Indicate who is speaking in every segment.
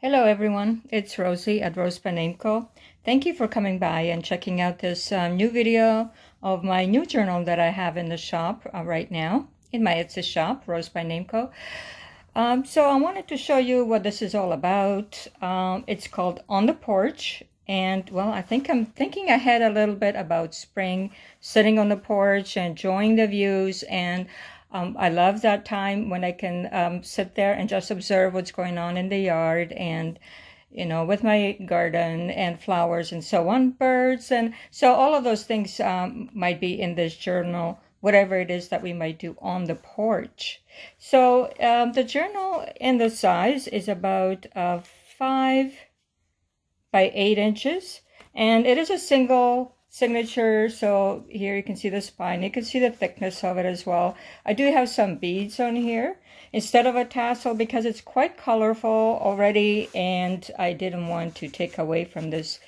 Speaker 1: Hello everyone, it's Rosie at RoseByNameCo. Thank you for coming by and checking out this new video of my new journal that I have in the shop right now, in my Etsy shop, RoseByNameCo. So I wanted to show you what this is all about. It's called On The Porch, and well, I think I'm thinking ahead a little bit about spring, sitting on the porch, enjoying the views, and I love that time when I can sit there and just observe what's going on in the yard and, with my garden and flowers and so on, birds. And so all of those things might be in this journal, whatever it is that we might do on the porch. So the journal in the size is about 5 by 8 inches, and it is a single signature. So here you can see the spine, you can see the thickness of it as well. I do have some beads on here instead of a tassel because it's quite colorful already, and I didn't want to take away from this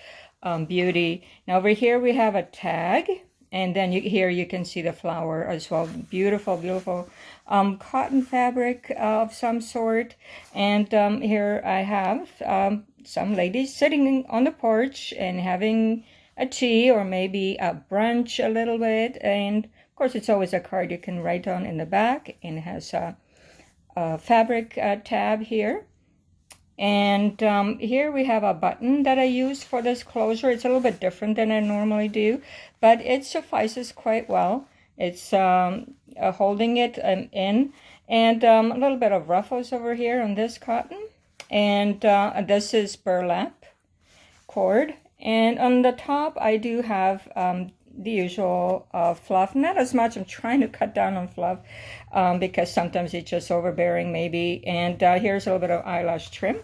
Speaker 1: beauty. Now over here we have a tag, and then here you can see the flower as well. Beautiful cotton fabric of some sort. And here I have some ladies sitting on the porch and having a tea or maybe a brunch a little bit. And of course it's always a card you can write on in the back, and it has a fabric tab here. And here we have a button that I use for this closure. It's a little bit different than I normally do, but it suffices quite well. It's holding it in, and a little bit of ruffles over here on this cotton. And this is burlap cord. And on the top, I do have the usual fluff. Not as much. I'm trying to cut down on fluff because sometimes it's just overbearing maybe. And here's a little bit of eyelash trim.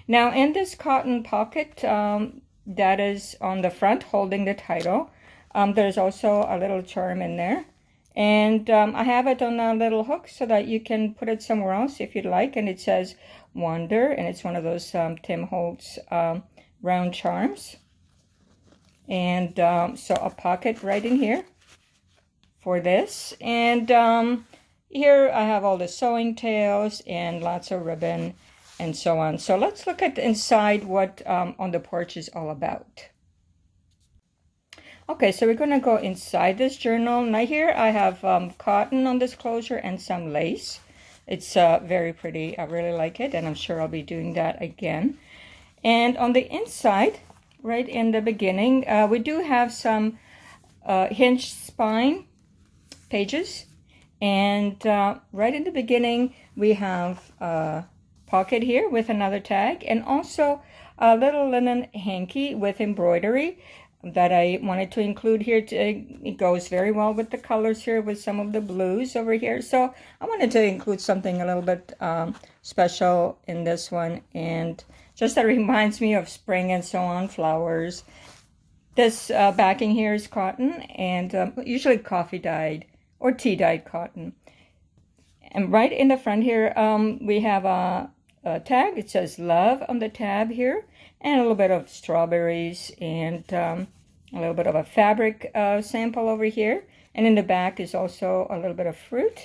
Speaker 1: Now in this cotton pocket that is on the front holding the title, there's also a little charm in there. And I have it on a little hook so that you can put it somewhere else if you'd like. And it says Wander, and it's one of those Tim Holtz round charms. And so a pocket right in here for this. And here I have all the sewing tails and lots of ribbon and so on. So let's look at inside what On the Porch is all about. Okay, so we're going to go inside this journal. Now here I have cotton on this closure and some lace. It's very pretty. I really like it, and I'm sure I'll be doing that again. And on the inside, right in the beginning, we do have some hinged spine pages. And right in the beginning, we have a pocket here with another tag, and also a little linen hanky with embroidery that I wanted to include here. It goes very well with the colors here, with some of the blues over here. So I wanted to include something a little bit special in this one, and just that reminds me of spring and so on, flowers. This backing here is cotton, and usually coffee dyed or tea dyed cotton. And right in the front here, we have a tag. It says love on the tab here, and a little bit of strawberries, and a little bit of a fabric sample over here. And in the back is also a little bit of fruit,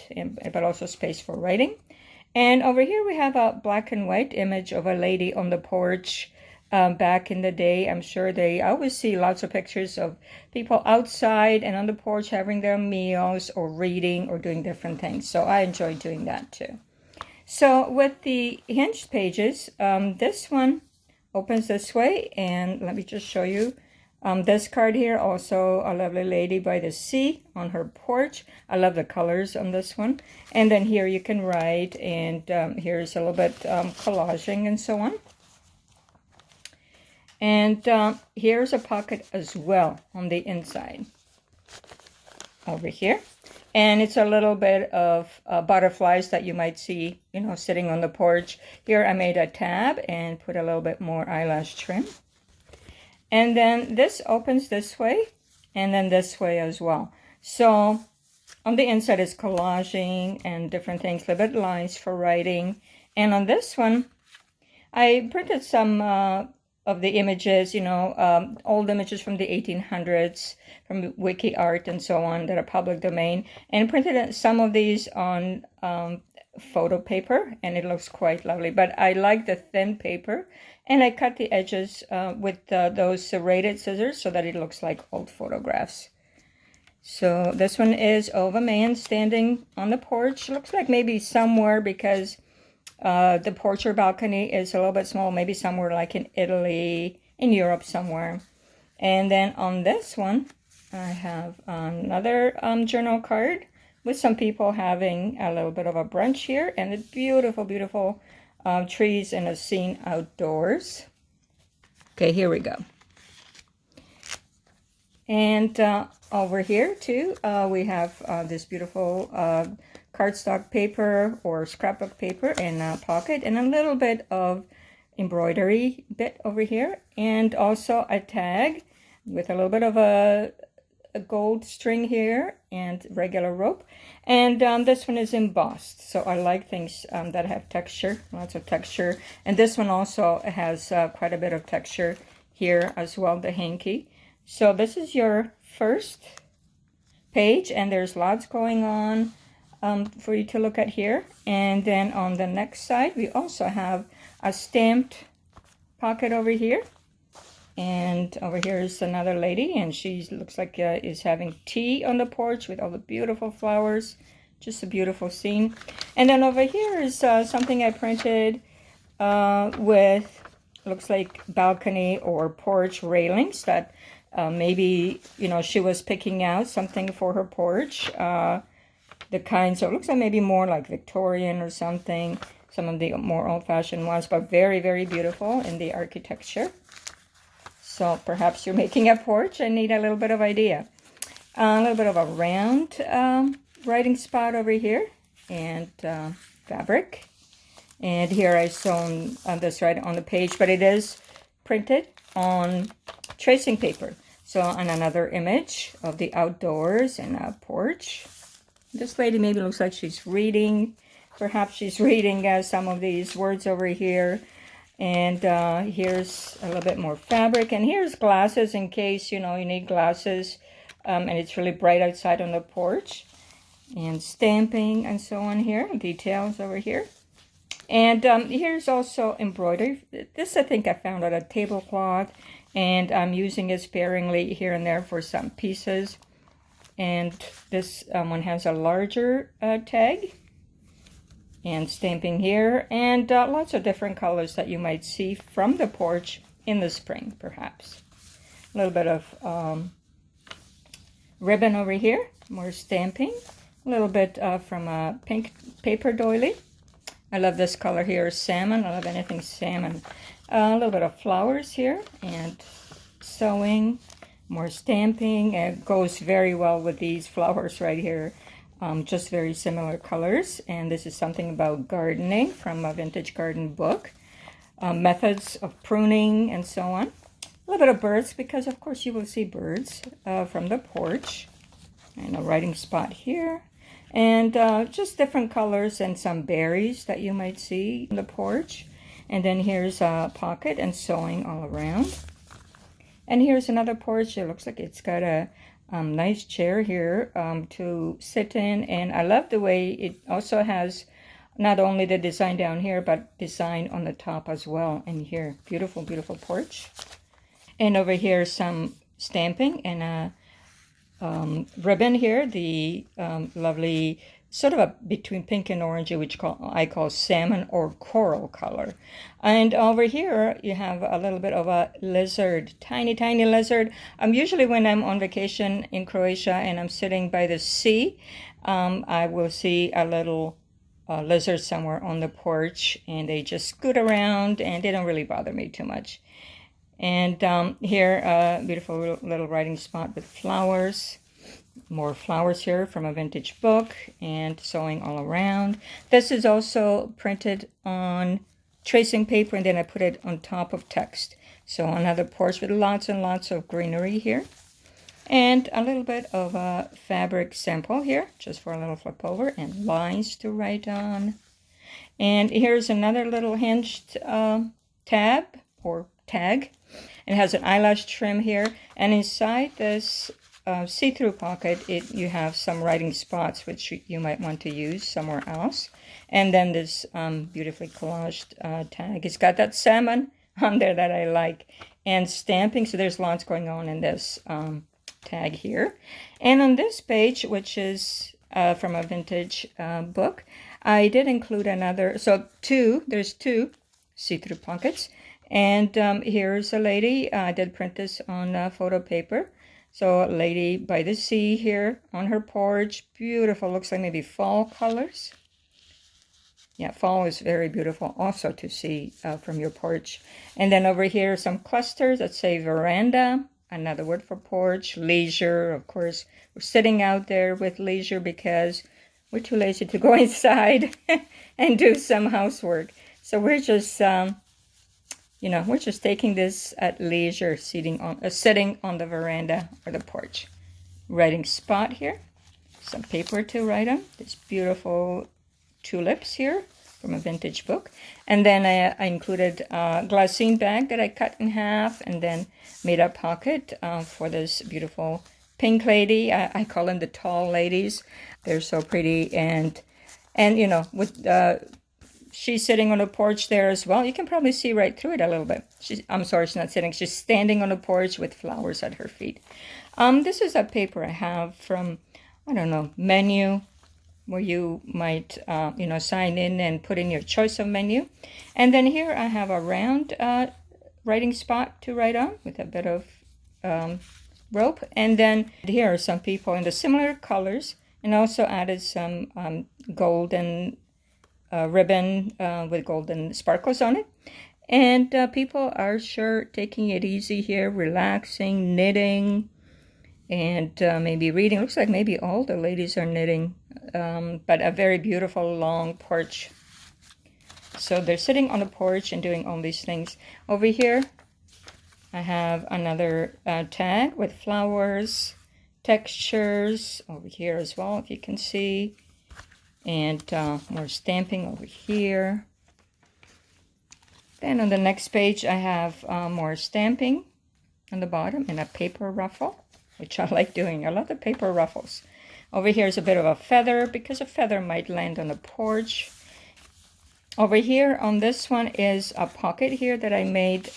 Speaker 1: but also space for writing. And over here we have a black and white image of a lady on the porch back in the day. I'm sure I always see lots of pictures of people outside and on the porch having their meals or reading or doing different things. So I enjoy doing that too. So with the hinged pages, this one opens this way, and let me just show you this card here. Also a lovely lady by the sea on her porch. I love the colors on this one. And then here you can write, and here's a little bit collaging and so on. And here's a pocket as well on the inside over here. And it's a little bit of butterflies that you might see, sitting on the porch. Here I made a tab and put a little bit more eyelash trim. And then this opens this way, and then this way as well. So on the inside is collaging and different things, little bit lines for writing. And on this one, I printed some of the images, old images from the 1800s, from wiki art and so on that are public domain, and printed some of these on photo paper, and it looks quite lovely. But I like the thin paper, and I cut the edges with those serrated scissors so that it looks like old photographs. So this one is of a man standing on the porch. Looks like maybe somewhere, because the porch or balcony is a little bit small, maybe somewhere like in Italy, in Europe somewhere. And then on this one, I have another journal card with some people having a little bit of a brunch here, and the beautiful, beautiful trees and a scene outdoors. Okay, here we go. And over here too, we have this beautiful cardstock paper or scrapbook paper in a pocket, and a little bit of embroidery bit over here, and also a tag with a little bit of a gold string here and regular rope. And this one is embossed, so I like things that have texture, lots of texture. And this one also has quite a bit of texture here as well, the hanky. So this is your first page, and there's lots going on for you to look at here. And then on the next side, we also have a stamped pocket over here. And over here is another lady, and she looks like is having tea on the porch with all the beautiful flowers. Just a beautiful scene. And then over here is something I printed with, looks like balcony or porch railings that maybe, you know, she was picking out something for her porch. The kind, so it looks like maybe more like Victorian or something. Some of the more old-fashioned ones, but very, very beautiful in the architecture. So perhaps you're making a porch and need a little bit of idea. A little bit of a round writing spot over here, and fabric. And here I sewn this right on the page, but it is printed on tracing paper. So on another image of the outdoors and a porch. This lady maybe looks like she's reading. Perhaps she's reading some of these words over here. And here's a little bit more fabric. And here's glasses in case, you know, you need glasses. And it's really bright outside on the porch. And stamping and so on here. Details over here. And here's also embroidery. This I think I found on a tablecloth. And I'm using it sparingly here and there for some pieces. And this one has a larger tag. And stamping here, and lots of different colors that you might see from the porch in the spring, perhaps. A little bit of ribbon over here, more stamping. A little bit from a pink paper doily. I love this color here, salmon. I love anything salmon. A little bit of flowers here, and sewing, more stamping. It goes very well with these flowers right here. Just very similar colors. And this is something about gardening from a vintage garden book. Methods of pruning and so on. A little bit of birds, because of course you will see birds from the porch. And a writing spot here. And just different colors and some berries that you might see on the porch. And then here's a pocket and sewing all around. And here's another porch. It looks like it's got a nice chair here to sit in, and I love the way it also has not only the design down here, but design on the top as well. And here, beautiful, beautiful porch. And over here, some stamping and a ribbon here, the lovely sort of a between pink and orange, which I call salmon or coral color. And over here you have a little bit of a lizard, tiny lizard. Usually when I'm on vacation in Croatia and I'm sitting by the sea, I will see a little lizard somewhere on the porch, and they just scoot around and they don't really bother me too much. And here a beautiful little writing spot with flowers. More flowers here from a vintage book, and sewing all around. This is also printed on tracing paper, and then I put it on top of text. So another porch with lots and lots of greenery here. And a little bit of a fabric sample here, just for a little flip over, and lines to write on. And here's another little hinged tab or tag. It has an eyelash trim here, and inside this see-through pocket, you have some writing spots which you might want to use somewhere else. And then this beautifully collaged tag. It's got that salmon on there that I like. And stamping, so there's lots going on in this tag here. And on this page, which is from a vintage book, I did include another, so there's two see-through pockets. And here's a lady. I did print this on photo paper. So a lady by the sea here on her porch. Beautiful. Looks like maybe fall colors. Yeah, fall is very beautiful also to see from your porch. And then over here, some clusters that say veranda. Another word for porch. Leisure. Of course, we're sitting out there with leisure because we're too lazy to go inside and do some housework. So we're just... we're just taking this at leisure, sitting on the veranda or the porch. Writing spot here. Some paper to write on. This beautiful tulips here from a vintage book. And then I included a glassine bag that I cut in half and then made a pocket for this beautiful pink lady. I call them the tall ladies. They're so pretty. And with... she's sitting on the porch there as well. You can probably see right through it a little bit. I'm sorry, she's not sitting. She's standing on the porch with flowers at her feet. This is a paper I have from, I don't know, menu, where you might, sign in and put in your choice of menu. And then here I have a round writing spot to write on with a bit of rope. And then here are some people in the similar colors, and also added some golden ribbon with golden sparkles on it. And people are sure taking it easy here, relaxing, knitting, and maybe reading. Looks like maybe all the ladies are knitting, but a very beautiful long porch. So they're sitting on the porch and doing all these things. Over here, I have another tag with flowers, textures over here as well, if you can see. And more stamping over here. Then on the next page, I have more stamping on the bottom and a paper ruffle, which I like doing. I love the paper ruffles. Over here is a bit of a feather, because a feather might land on the porch. Over here on this one is a pocket here that I made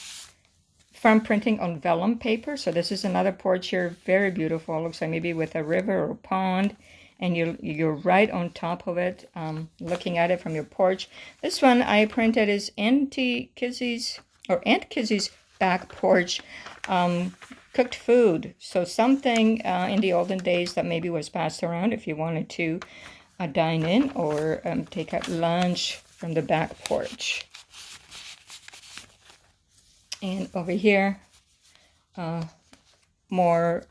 Speaker 1: from printing on vellum paper. So this is another porch here, very beautiful. Looks like maybe with a river or pond. And you're right on top of it, looking at it from your porch. This one I printed is Aunt Kizzy's back porch cooked food. So something in the olden days that maybe was passed around if you wanted to dine in or take out lunch from the back porch. And over here, more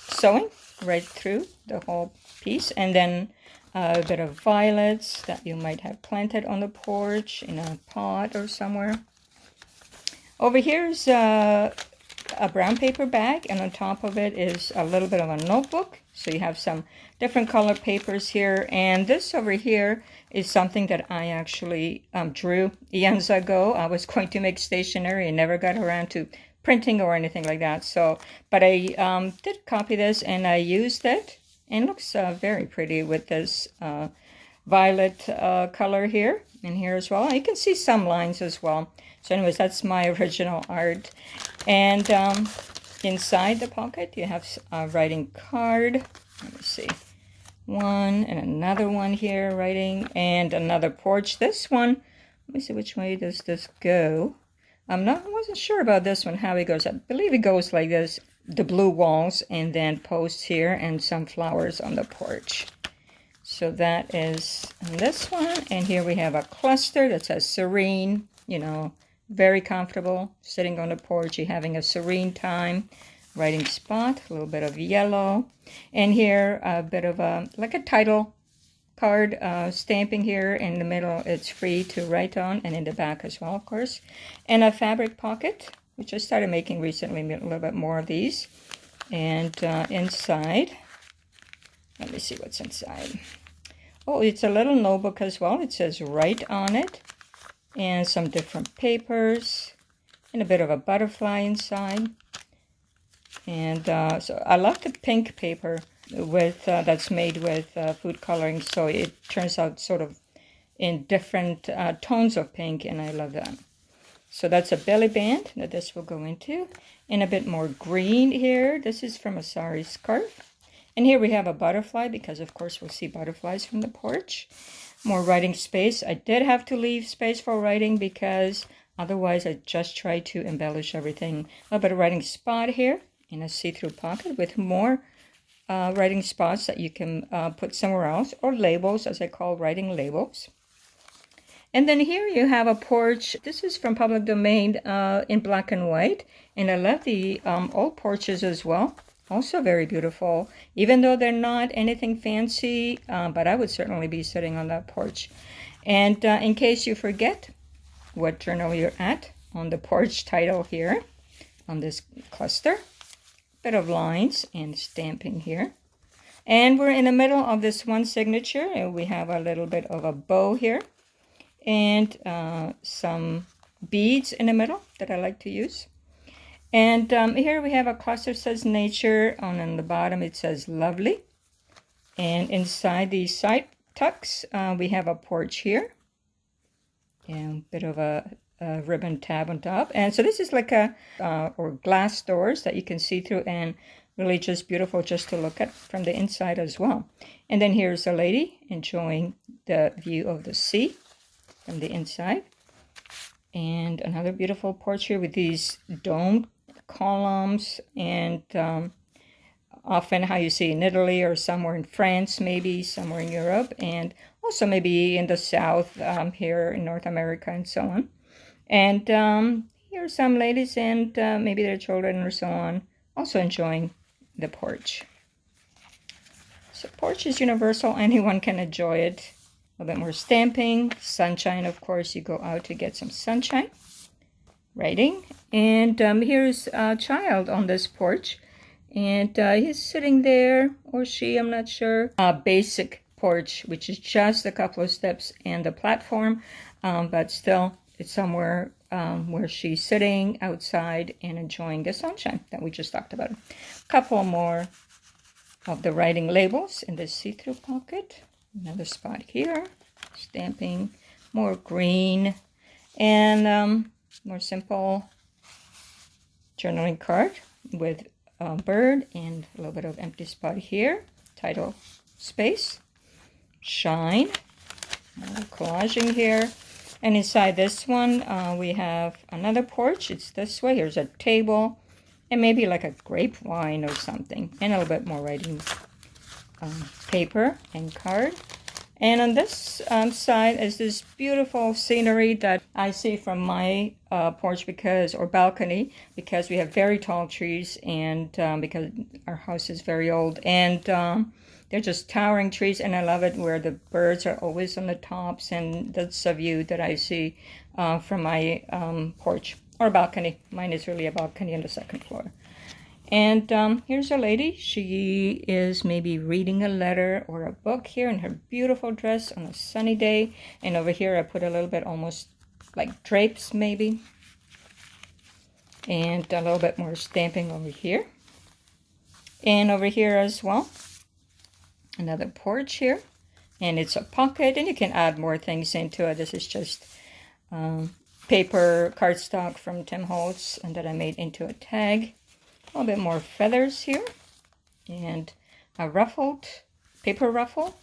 Speaker 1: sewing right through the whole piece, and then a bit of violets that you might have planted on the porch in a pot or somewhere. Over here's a brown paper bag, and on top of it is a little bit of a notebook. So you have some different color papers here, and this over here is something that I actually drew eons ago. I was going to make stationery and never got around to printing or anything like that. So, but I did copy this and I used it. And it looks very pretty with this violet color here and here as well. You can see some lines as well. So anyways, that's my original art. And inside the pocket, you have a writing card. Let me see. One and another one here, writing, and another porch. This one, let me see which way does this go. I wasn't sure about this one, how it goes. I believe it goes like this. The blue walls and then posts here and some flowers on the porch. So that is this one. And here we have a cluster that says serene, very comfortable sitting on the porch. You're having a serene time. Writing spot, a little bit of yellow. And here a bit of like a title card stamping here in the middle. It's free to write on, and in the back as well, of course. And a fabric pocket, which I started making recently, a little bit more of these. And inside, let me see what's inside. Oh, it's a little notebook as well. It says write on it. And some different papers. And a bit of a butterfly inside. And so I love the pink paper with that's made with food coloring, so it turns out sort of in different tones of pink, and I love that. So that's a belly band that this will go into, and a bit more green here. This is from a sari scarf. And here we have a butterfly, because of course we'll see butterflies from the porch. More writing space. I did have to leave space for writing because otherwise I just try to embellish everything. A little bit of writing spot here in a see-through pocket with more writing spots that you can put somewhere else, or labels, as I call writing labels. And then here you have a porch. This is from public domain in black and white. And I love the old porches as well. Also very beautiful, even though they're not anything fancy, but I would certainly be sitting on that porch. And in case you forget what journal you're at, On the Porch title here on this cluster, bit of lines and stamping here. And we're in the middle of this one signature, and we have a little bit of a bow here and some beads in the middle that I like to use. And here we have a cluster that says nature, and on the bottom it says lovely. And inside the side tucks, we have a porch here. And a bit of a ribbon tab on top. And so this is like or glass doors that you can see through, and really just beautiful just to look at from the inside as well. And then here's a lady enjoying the view of the sea from the inside. And another beautiful porch here with these domed columns, and often how you see in Italy or somewhere in France, maybe somewhere in Europe, and also maybe in the South here in North America and so on. And here are some ladies and maybe their children or so on also enjoying the porch. So porch is universal, anyone can enjoy it. A little bit more stamping, sunshine, of course, you go out to get some sunshine. Writing, and here's a child on this porch, and he's sitting there, or she, I'm not sure. A basic porch, which is just a couple of steps and the platform, but still it's somewhere where she's sitting outside and enjoying the sunshine that we just talked about. A couple more of the writing labels in this see-through pocket. Another spot here, stamping, more green, and more simple journaling card with a bird and a little bit of empty spot here. Title space, shine, collaging here. And inside this one, we have another porch. It's this way. Here's a table and maybe like a grape wine or something. And a little bit more writing paper and card. And on this side is this beautiful scenery that I see from my porch or balcony, because we have very tall trees, and because our house is very old, and they're just towering trees, and I love it where the birds are always on the tops, and that's a view that I see from my porch or balcony. Mine is really a balcony on the second floor. And here's a lady. She is maybe reading a letter or a book here in her beautiful dress on a sunny day. And over here I put a little bit almost like drapes maybe. And a little bit more stamping over here. And over here as well, another porch here. And it's a pocket, and you can add more things into it. This is just paper cardstock from Tim Holtz, and that I made into a tag. A little bit more feathers here, and a ruffled paper ruffle.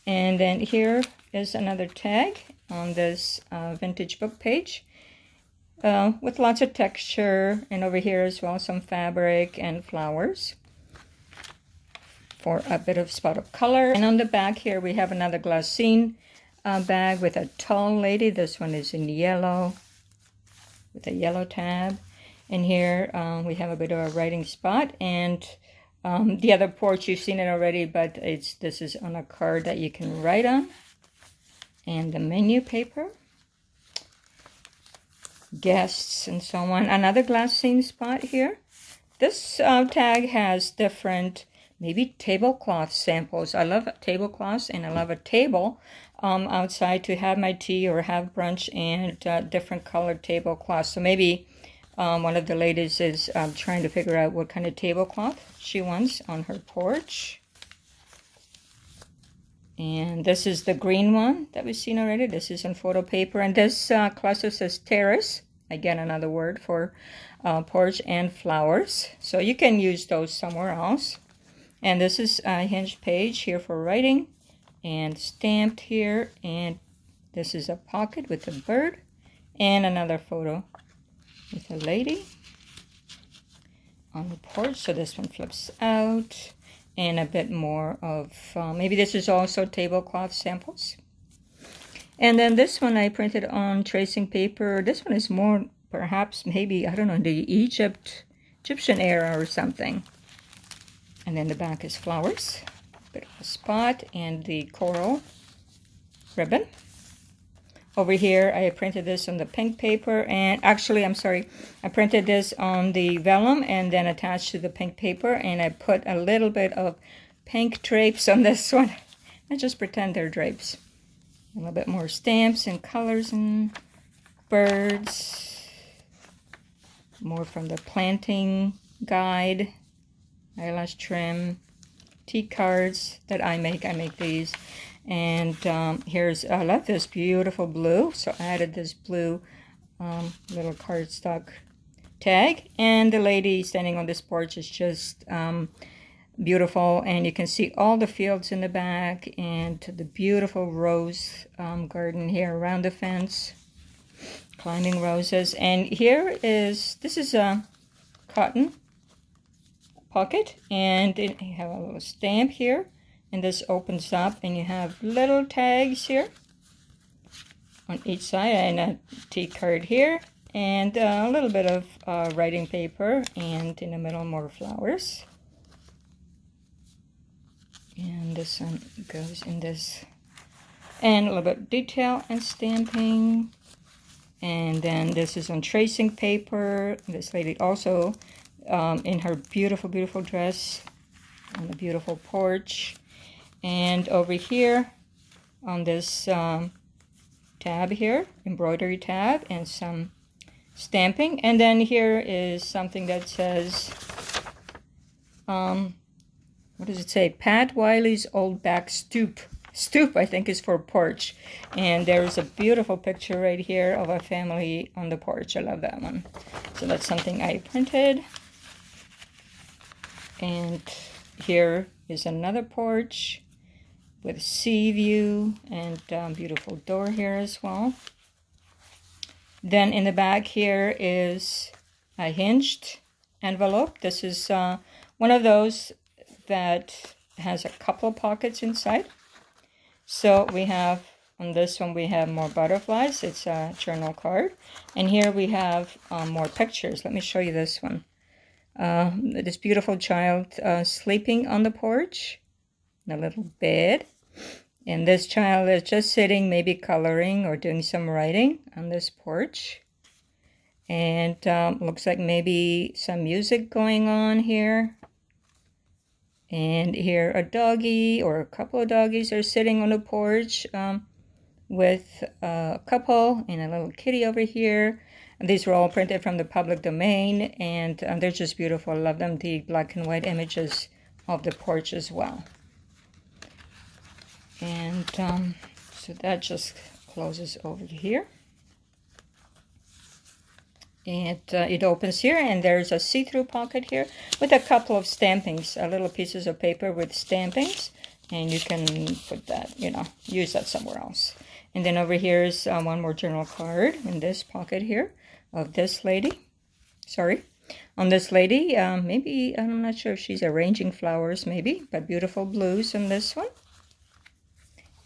Speaker 1: And then here is another tag on this vintage book page with lots of texture, and over here as well some fabric and flowers for a bit of spot of color. And on the back here we have another glassine bag with a tall lady. This one is in yellow with a yellow tab. And here we have a bit of a writing spot, and the other porch, you've seen it already, but this is on a card that you can write on. And the menu paper, guests, and so on. Another glassine spot here. This tag has different, maybe tablecloth samples. I love tablecloths, and I love a table outside to have my tea or have brunch, and different colored tablecloths. So maybe One of the ladies is trying to figure out what kind of tablecloth she wants on her porch. And this is the green one that we've seen already. This is on photo paper. And this cluster says terrace. Again, another word for porch and flowers. So you can use those somewhere else. And this is a hinged page here for writing. And stamped here. And this is a pocket with a bird. And another photo with a lady on the porch. So this one flips out. And a bit more of, maybe this is also tablecloth samples. And then this one I printed on tracing paper. This one is more, perhaps, maybe, I don't know, the Egyptian era or something. And then the back is flowers, a bit of a spot, and the coral ribbon. Over here, I printed this on the pink paper, and actually, I'm sorry, I printed this on the vellum and then attached to the pink paper, and I put a little bit of pink drapes on this one. I just pretend they're drapes. A little bit more stamps and colors and birds. More from the planting guide, eyelash trim, tea cards that I make. I make these. And here's, I love this beautiful blue, so I added this blue little cardstock tag. And the lady standing on this porch is just beautiful, and you can see all the fields in the back and the beautiful rose garden here around the fence, climbing roses. And here is, this is a cotton pocket, and you have a little stamp here. And this opens up, and you have little tags here on each side, and a tea card here, and a little bit of writing paper, and in the middle more flowers. And this one goes in this, and a little bit of detail and stamping. And then this is on tracing paper. This lady also in her beautiful, beautiful dress on the beautiful porch. And over here on this tab here, embroidery tab, and some stamping. And then here is something that says, what does it say? Pat Wiley's Old Back Stoop. Stoop, I think, is for porch. And there's a beautiful picture right here of a family on the porch. I love that one. So that's something I printed. And here is another porch with sea view, and beautiful door here as well. Then in the back here is a hinged envelope. This is one of those that has a couple of pockets inside. So we have, on this one, we have more butterflies. It's a journal card. And here we have more pictures. Let me show you this one. This beautiful child sleeping on the porch in a little bed. And this child is just sitting, maybe coloring or doing some writing on this porch. And looks like maybe some music going on here. And here a doggy or a couple of doggies are sitting on the porch with a couple and a little kitty over here. And these were all printed from the public domain, and they're just beautiful. I love them, the black and white images of the porch as well. And so that just closes over here. And it opens here, and there's a see-through pocket here with a couple of stampings, little pieces of paper with stampings, and you can put that, use that somewhere else. And then over here is one more journal card in this pocket here of this lady. Sorry, on this lady, maybe, I'm not sure if she's arranging flowers maybe, but beautiful blues on this one.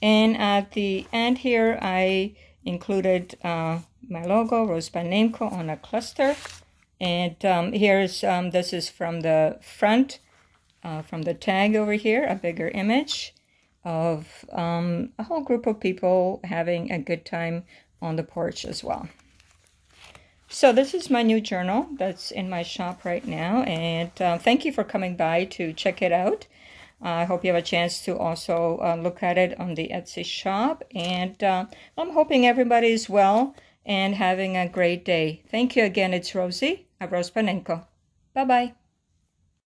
Speaker 1: And at the end here, I included my logo, RoseByNameCo, on a cluster. And here's, this is from the front, from the tag over here, a bigger image of a whole group of people having a good time on the porch as well. So this is my new journal that's in my shop right now. And thank you for coming by to check it out. I hope you have a chance to also look at it on the Etsy shop. And I'm hoping everybody is well and having a great day. Thank you again. It's Rosie at RoseByNameCo. Bye-bye.